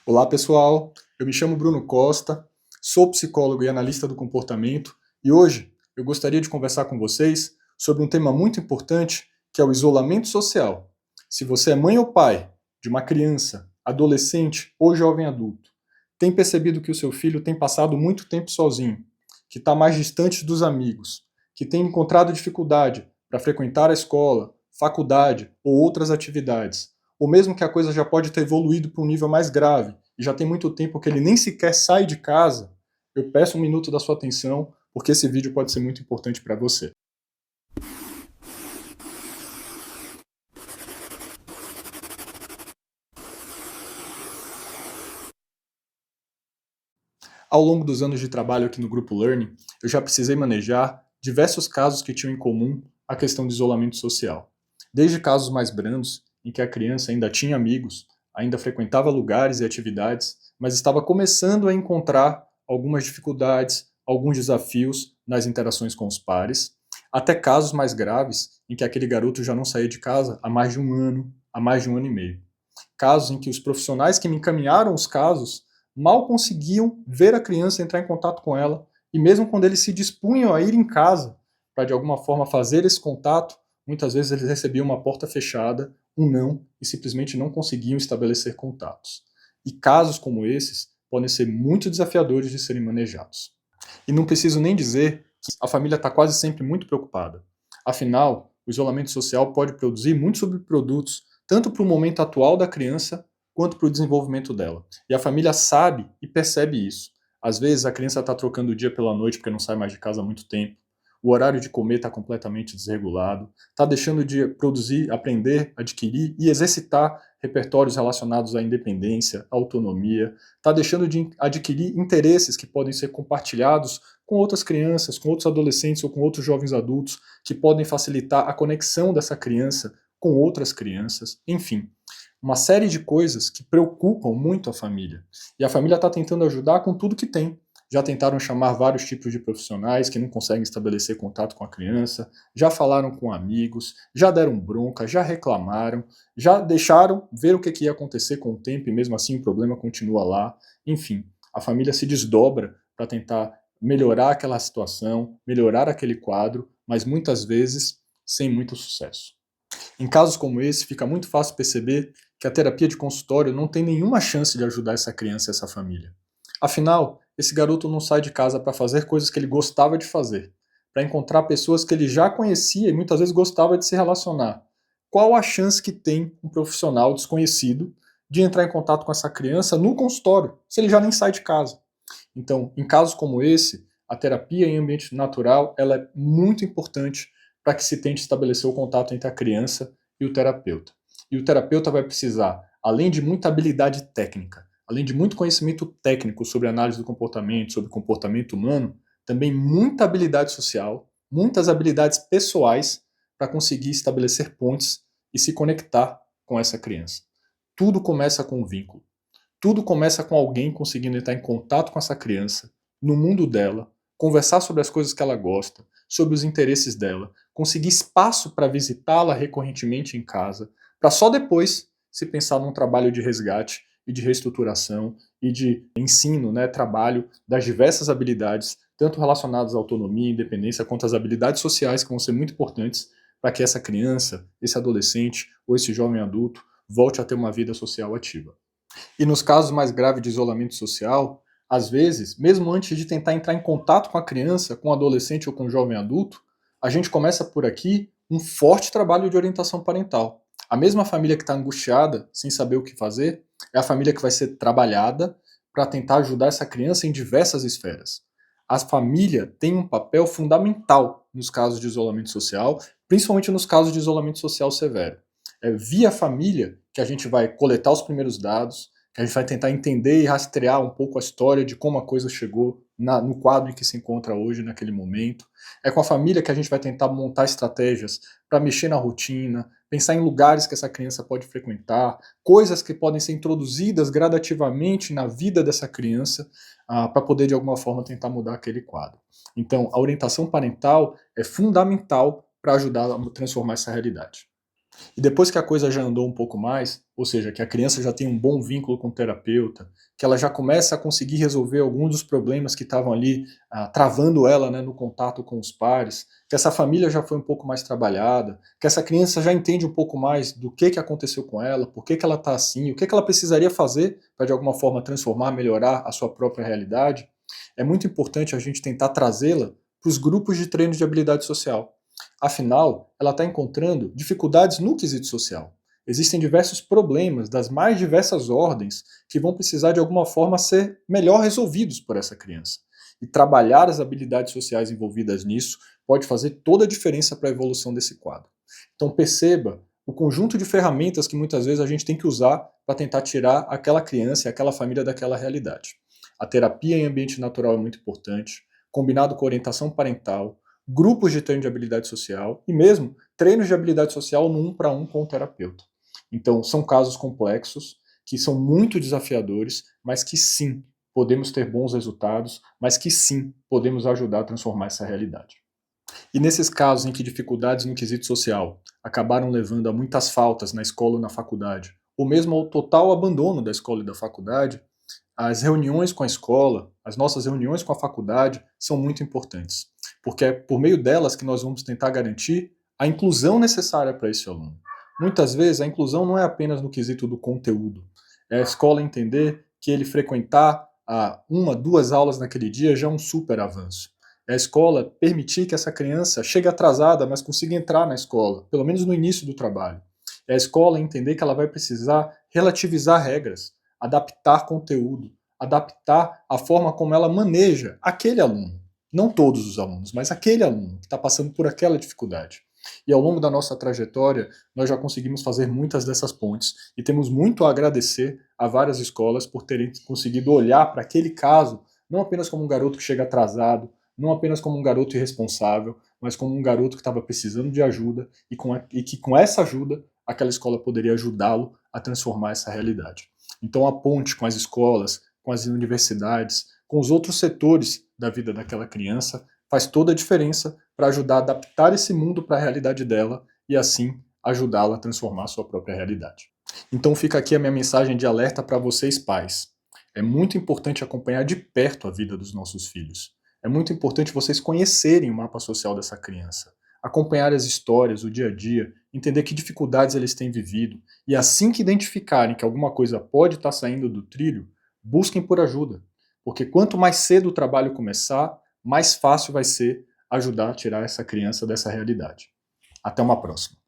Olá pessoal, eu me chamo Bruno Costa, sou psicólogo e analista do comportamento e hoje eu gostaria de conversar com vocês sobre um tema muito importante que é o isolamento social. Se você é mãe ou pai de uma criança, adolescente ou jovem adulto, tem percebido que o seu filho tem passado muito tempo sozinho, que está mais distante dos amigos, que tem encontrado dificuldade para frequentar a escola, faculdade ou outras atividades, ou mesmo que a coisa já pode ter evoluído para um nível mais grave, e já tem muito tempo que ele nem sequer sai de casa, eu peço um minuto da sua atenção, porque esse vídeo pode ser muito importante para você. Ao longo dos anos de trabalho aqui no Grupo Learning, eu já precisei manejar diversos casos que tinham em comum a questão do isolamento social. Desde casos mais brandos, em que a criança ainda tinha amigos, ainda frequentava lugares e atividades, mas estava começando a encontrar algumas dificuldades, alguns desafios nas interações com os pares, até casos mais graves, em que aquele garoto já não saía de casa há mais de um ano, há mais de um ano e meio. Casos em que os profissionais que me encaminharam os casos mal conseguiam ver a criança, entrar em contato com ela, e mesmo quando eles se dispunham a ir em casa para de alguma forma fazer esse contato, muitas vezes eles recebiam uma porta fechada, um não, e simplesmente não conseguiam estabelecer contatos. E casos como esses podem ser muito desafiadores de serem manejados. E não preciso nem dizer que a família está quase sempre muito preocupada. Afinal, o isolamento social pode produzir muitos subprodutos, tanto para o momento atual da criança, quanto para o desenvolvimento dela. E a família sabe e percebe isso. Às vezes a criança está trocando o dia pela noite porque não sai mais de casa há muito tempo. O horário de comer está completamente desregulado. Está deixando de produzir, aprender, adquirir e exercitar repertórios relacionados à independência, à autonomia. Está deixando de adquirir interesses que podem ser compartilhados com outras crianças, com outros adolescentes ou com outros jovens adultos, que podem facilitar a conexão dessa criança com outras crianças. Enfim, uma série de coisas que preocupam muito a família. E a família está tentando ajudar com tudo que tem. Já tentaram chamar vários tipos de profissionais que não conseguem estabelecer contato com a criança, já falaram com amigos, já deram bronca, já reclamaram, já deixaram ver o que ia acontecer com o tempo e mesmo assim o problema continua lá. Enfim, a família se desdobra para tentar melhorar aquela situação, melhorar aquele quadro, mas muitas vezes sem muito sucesso. Em casos como esse, fica muito fácil perceber que a terapia de consultório não tem nenhuma chance de ajudar essa criança e essa família. Afinal, esse garoto não sai de casa para fazer coisas que ele gostava de fazer, para encontrar pessoas que ele já conhecia e muitas vezes gostava de se relacionar. Qual a chance que tem um profissional desconhecido de entrar em contato com essa criança no consultório, se ele já nem sai de casa? Então, em casos como esse, a terapia em ambiente natural ela é muito importante para que se tente estabelecer o contato entre a criança e o terapeuta. E o terapeuta vai precisar, além de muita habilidade técnica, além de muito conhecimento técnico sobre análise do comportamento, sobre comportamento humano, também muita habilidade social, muitas habilidades pessoais para conseguir estabelecer pontes e se conectar com essa criança. Tudo começa com um vínculo. Tudo começa com alguém conseguindo entrar em contato com essa criança, no mundo dela, conversar sobre as coisas que ela gosta, sobre os interesses dela, conseguir espaço para visitá-la recorrentemente em casa, para só depois se pensar num trabalho de resgate e de reestruturação e de ensino, trabalho das diversas habilidades, tanto relacionadas à autonomia, independência, quanto às habilidades sociais que vão ser muito importantes para que essa criança, esse adolescente ou esse jovem adulto volte a ter uma vida social ativa. E nos casos mais graves de isolamento social, às vezes, mesmo antes de tentar entrar em contato com a criança, com o adolescente ou com o jovem adulto, a gente começa por aqui um forte trabalho de orientação parental. A mesma família que está angustiada, sem saber o que fazer, é a família que vai ser trabalhada para tentar ajudar essa criança em diversas esferas. A família tem um papel fundamental nos casos de isolamento social, principalmente nos casos de isolamento social severo. É via família que a gente vai coletar os primeiros dados, que a gente vai tentar entender e rastrear um pouco a história de como a coisa chegou no quadro em que se encontra hoje, naquele momento. É com a família que a gente vai tentar montar estratégias para mexer na rotina, pensar em lugares que essa criança pode frequentar, coisas que podem ser introduzidas gradativamente na vida dessa criança para poder, de alguma forma, tentar mudar aquele quadro. Então, a orientação parental é fundamental para ajudar a transformar essa realidade. E depois que a coisa já andou um pouco mais, ou seja, que a criança já tem um bom vínculo com o terapeuta, que ela já começa a conseguir resolver alguns dos problemas que estavam ali travando ela, né, no contato com os pares, que essa família já foi um pouco mais trabalhada, que essa criança já entende um pouco mais do que aconteceu com ela, por que ela está assim, o que ela precisaria fazer para de alguma forma transformar, melhorar a sua própria realidade, é muito importante a gente tentar trazê-la para os grupos de treino de habilidade social. Afinal, ela está encontrando dificuldades no quesito social. Existem diversos problemas das mais diversas ordens que vão precisar de alguma forma ser melhor resolvidos por essa criança. E trabalhar as habilidades sociais envolvidas nisso pode fazer toda a diferença para a evolução desse quadro. Então perceba o conjunto de ferramentas que muitas vezes a gente tem que usar para tentar tirar aquela criança e aquela família daquela realidade. A terapia em ambiente natural é muito importante, combinado com orientação parental, grupos de treino de habilidade social e mesmo treinos de habilidade social no 1-para-1 com o terapeuta. Então, são casos complexos, que são muito desafiadores, mas que sim, podemos ter bons resultados, mas que sim, podemos ajudar a transformar essa realidade. E nesses casos em que dificuldades no quesito social acabaram levando a muitas faltas na escola ou na faculdade, ou mesmo ao total abandono da escola e da faculdade, as reuniões com a escola, as nossas reuniões com a faculdade são muito importantes, porque é por meio delas que nós vamos tentar garantir a inclusão necessária para esse aluno. Muitas vezes a inclusão não é apenas no quesito do conteúdo, é a escola entender que ele frequentar 1, 2 aulas naquele dia já é um super avanço. É a escola permitir que essa criança chegue atrasada, mas consiga entrar na escola, pelo menos no início do trabalho. É a escola entender que ela vai precisar relativizar regras, adaptar conteúdo, adaptar a forma como ela maneja aquele aluno. Não todos os alunos, mas aquele aluno que está passando por aquela dificuldade. E ao longo da nossa trajetória, nós já conseguimos fazer muitas dessas pontes e temos muito a agradecer a várias escolas por terem conseguido olhar para aquele caso não apenas como um garoto que chega atrasado, não apenas como um garoto irresponsável, mas como um garoto que estava precisando de ajuda e que com essa ajuda aquela escola poderia ajudá-lo a transformar essa realidade. Então a ponte com as escolas, com as universidades, com os outros setores da vida daquela criança faz toda a diferença para ajudar a adaptar esse mundo para a realidade dela e assim ajudá-la a transformar a sua própria realidade. Então fica aqui a minha mensagem de alerta para vocês pais. É muito importante acompanhar de perto a vida dos nossos filhos. É muito importante vocês conhecerem o mapa social dessa criança, acompanhar as histórias, o dia a dia, entender que dificuldades eles têm vivido e assim que identificarem que alguma coisa pode estar saindo do trilho, busquem por ajuda. Porque quanto mais cedo o trabalho começar, mais fácil vai ser ajudar a tirar essa criança dessa realidade. Até uma próxima.